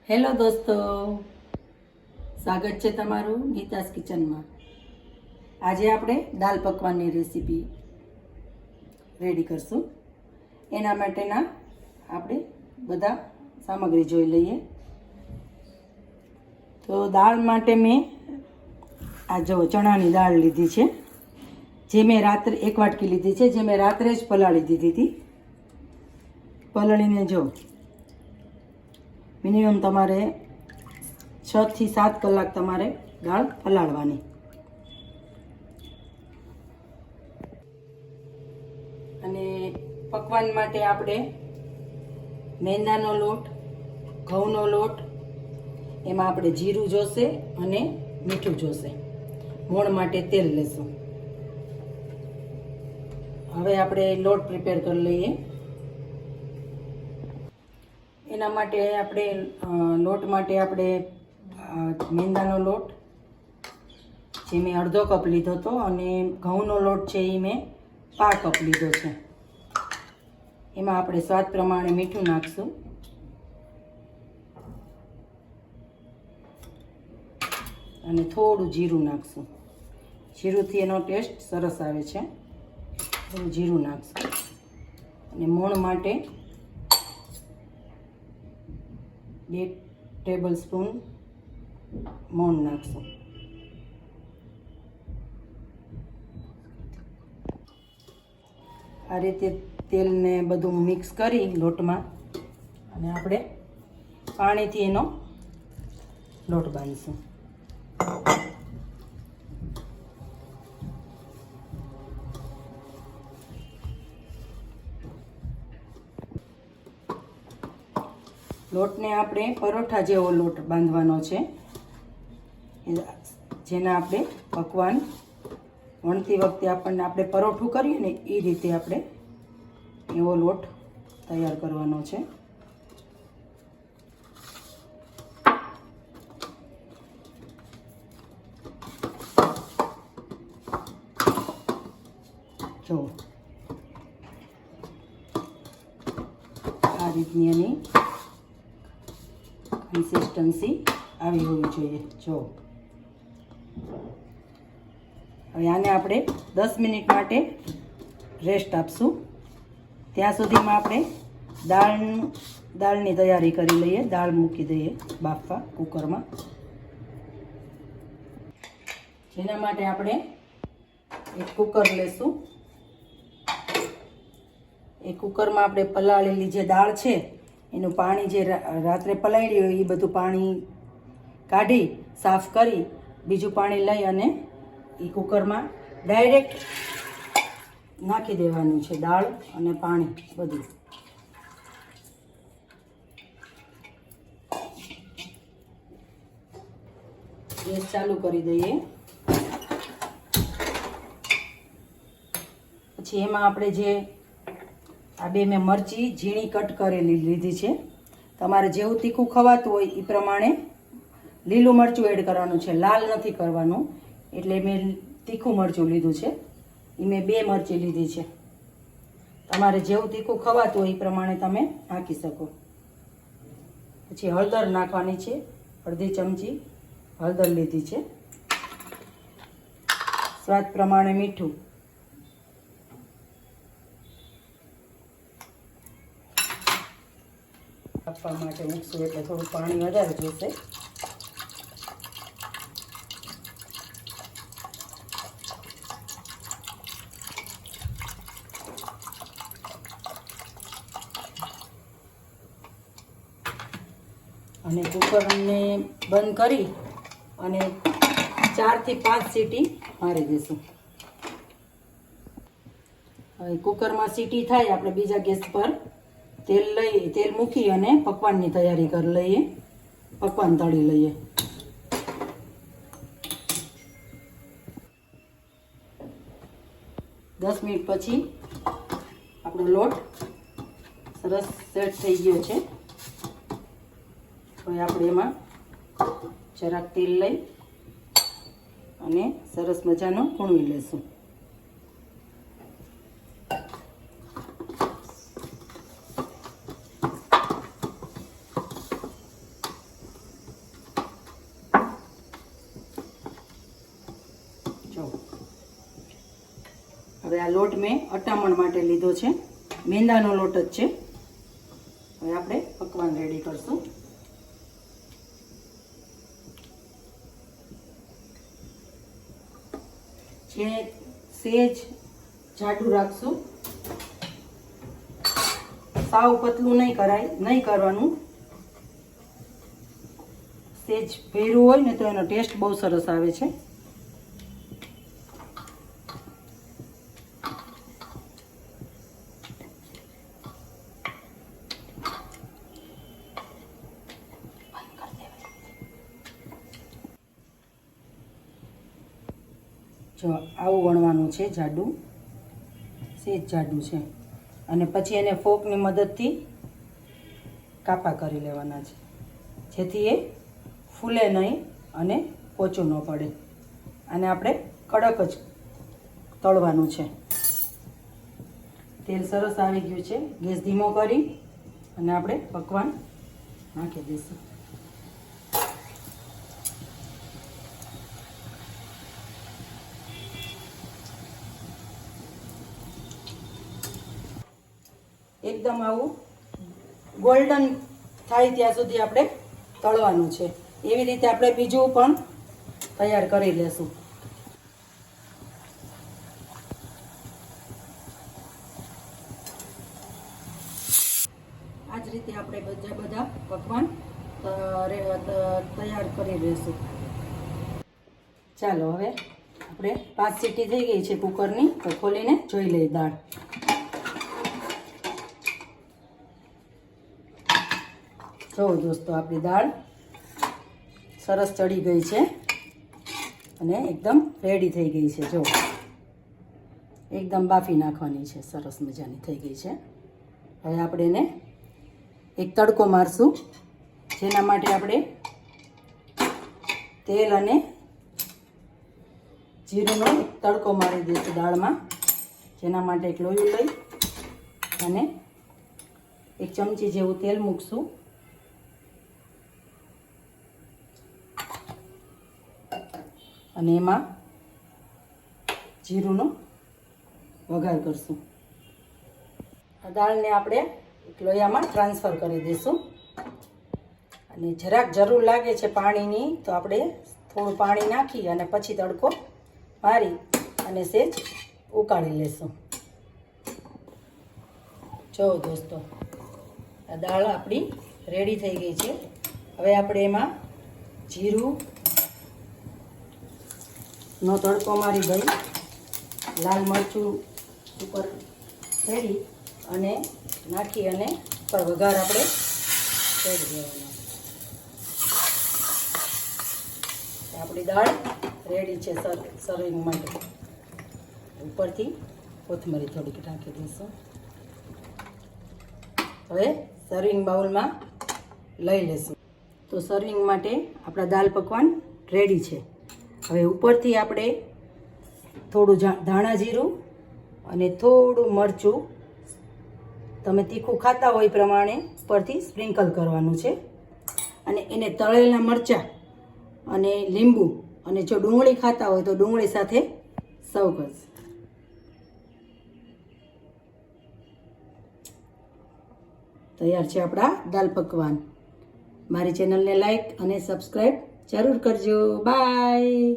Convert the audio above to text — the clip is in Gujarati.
હેલો દોસ્તો, સ્વાગત છે તમારું નીતાસ કિચનમાં। આજે આપણે દાલ પકવાનની રેસીપી રેડી કરશું। એના માટેના આપણે બધા સામગ્રી જોઈ લઈએ। તો દાળ માટે મેં આ જો ચણાની દાળ લીધી છે, જે મેં રાત્રે 1 વાટકી લીધી છે, જે મેં રાત્રે જ પલાળી દીધી હતી। પલળીને જો મિનિમમ તમારે 6 થી 7 કલાક તમારે દાળ પલાળવાની। અને પકવાન માટે આપણે મેંદાનો લોટ, ઘઉંનો લોટ, એમાં આપણે જીરું જોશે અને મીઠું જોશે। મોણ માટે તેલ લેશું। હવે આપણે લોટ પ્રિપેર કરી લઈએ। એના માટે આપણે લોટ માટે આપણે મેંદાનો લોટ જે મેં અડધો કપ લીધો હતો, અને ઘઉંનો લોટ છે એ મેં 1/2 કપ લીધો છે। એમાં આપણે સ્વાદ પ્રમાણે મીઠું નાખશું, અને થોડું જીરું નાખશું। જીરુંથી એનો ટેસ્ટ સરસ આવે છે। થોડું જીરું નાખશું, અને મોણ માટે 2 ટેબલ સ્પૂન મોણ નાખશું। આ રીતે તેલને બધું મિક્સ કરી લોટમાં, અને આપણે પાણીથી એનો લોટ બાંધીશું। લોટને આપણે પરોઠા જેવો લોટ બાંધવાનો છે, જેના આપણે પકવાન વણતી વખતે આપણે પરોઠું કરીએ ને એ રીતે આપણે એવો લોટ તૈયાર કરવાનો છે। જો આ રીતની એની કન્સિસ્ટન્સી આવી હોવી જોઈએ। જો હવે આને આપણે 10 મિનિટ માટે રેસ્ટ આપશું। ત્યાં સુધીમાં આપણે દાળની તૈયારી કરી લઈએ। દાળ મૂકી દઈએ બાફવા કુકરમાં। જેના માટે આપણે એક કુકર લેશું। એ કુકરમાં આપણે પલાળેલી જે દાળ છે એનું પાણી જે રાત્રે પલાળી હોય એ બધું પાણી કાઢી સાફ કરી બીજું પાણી લઈ અને એ કુકરમાં ડાયરેક્ટ નાખી દેવાનું છે, દાળ અને પાણી બધું। ગેસ ચાલુ કરી દઈએ। પછી એમાં આપણે જે આ 2 મેં મરચી ઝીણી કટ કરેલી લીધી છે। તમારે જેવું તીખું ખવાતું હોય એ પ્રમાણે લીલું મરચું એડ કરવાનું છે, લાલ નથી કરવાનું। એટલે મેં તીખું મરચું લીધું છે, એ મેં 2 મરચી લીધી છે। તમારે જેવું તીખું ખવાતું હોય એ પ્રમાણે તમે નાખી શકો। પછી હળદર નાખવાની છે, અડધી ચમચી હળદર લીધી છે। સ્વાદ પ્રમાણે મીઠું, આપવા માટે મૂકશું એટલે થોડું પાણી વધારે જોશે। અને કુકરને બંધ કરી અને 4 થી 5 સીટી મારી દઈશું। હવે કુકરમાં સીટી થાય આપણે બીજા ગેસ પર તેલ મૂકી અને પકવાનની તૈયારી કરી લઈએ। પકવાન તળી લઈએ। દસ મિનિટ પછી આપણો લોટ સરસ સેટ થઈ ગયો છે। હવે આપણે એમાં જરાક તેલ લઈ અને સરસ મજાનો કૂણવી લેશું। હવે આ લોટ મેં અટામણ માટે લીધો છે, મેંદાનો લોટ જ છે. હવે આપણે પકવાન રેડી કરશું. જે સેજ જાડું રાખશું, સાવ પતલું નહીં કરવાનું. સેજ ભેરું હોય ને તો એનો ટેસ્ટ બહુ સરસ આવે છે. જો આવું વણવાનું છે, જાડું, સેજ જાડું છે. અને પછી એને ફોકની મદદથી કાપા કરી લેવાના છે, જેથી એ ફૂલે નહીં અને પોચું ન પડે. અને આપણે કડક જ તળવાનું છે. તેલ સરસ આવી ગયું છે. ગેસ ધીમો કરી અને આપણે પકવાન નાખી દઈશું. એકદમ આવું ગોલ્ડન થાય ત્યાં સુધી આપણે તળવાનું છે. એવી રીતે આપણે બીજું પણ તૈયાર કરી લેશું. આ જ રીતે આપણે બધા પકવાન તૈયાર કરી લેશું. ચાલો હવે આપણે 5 સીટી થઈ ગઈ છે કુકરની, તો ખોલીને જોઈ લઈએ દાળ. જો દોસ્તો, આપણી દાળ સરસ ચડી ગઈ છે અને એકદમ રેડી થઈ ગઈ છે. જો એકદમ બાફી નાખવાની છે, સરસ મજાની થઈ ગઈ છે. હવે આપણે એને એક તડકો મારશું, જેના માટે આપણે તેલ અને જીરુંનો એક તડકો મારી દઈશું દાળમાં. જેના માટે એક લોયું લઈ અને એક ચમચી જેવું તેલ મૂકશું. અને એમાં જીરુંનો વઘાર કરશું. આ દાળને આપણે એક લોયામાં ટ્રાન્સફર કરી દઈશું. અને જરાક જરૂર લાગે છે પાણીની, તો આપણે થોડું પાણી નાખી અને પછી તડકો મારી અને સેજ ઉકાળી લેશું. જો દોસ્તો, આ દાળ આપણી રેડી થઈ ગઈ છે. હવે આપણે એમાં જીરું નો તડકો મારી દઈ, લાલ મરચું ઉપર રેડી અને નાખી અને ઉપર વઘાર આપણે રેડી દેવાનો. આપણી દાળ રેડી છે સર્વિંગ માટે. ઉપરથી કોથમરી થોડીક નાખી દઈશું. હવે સર્વિંગ બાઉલમાં લઈ લેશું. તો સર્વિંગ માટે આપણા દાલ પકવાન રેડી છે. હવે ઉપરથી આપણે થોડું ધાણા જીરું અને થોડું મરચું, તમે તીખું ખાતા હોય એ પ્રમાણે ઉપરથી સ્પ્રિંકલ કરવાનું છે. અને એને તળેલા મરચાં અને લીંબુ અને જો ડુંગળી ખાતા હોય તો ડુંગળી સાથે સર્વ કરશું. તૈયાર છે આપણા દાલ પકવાન. મારી ચેનલને લાઈક અને સબસ્ક્રાઈબ જરૂર કરજો. બાય.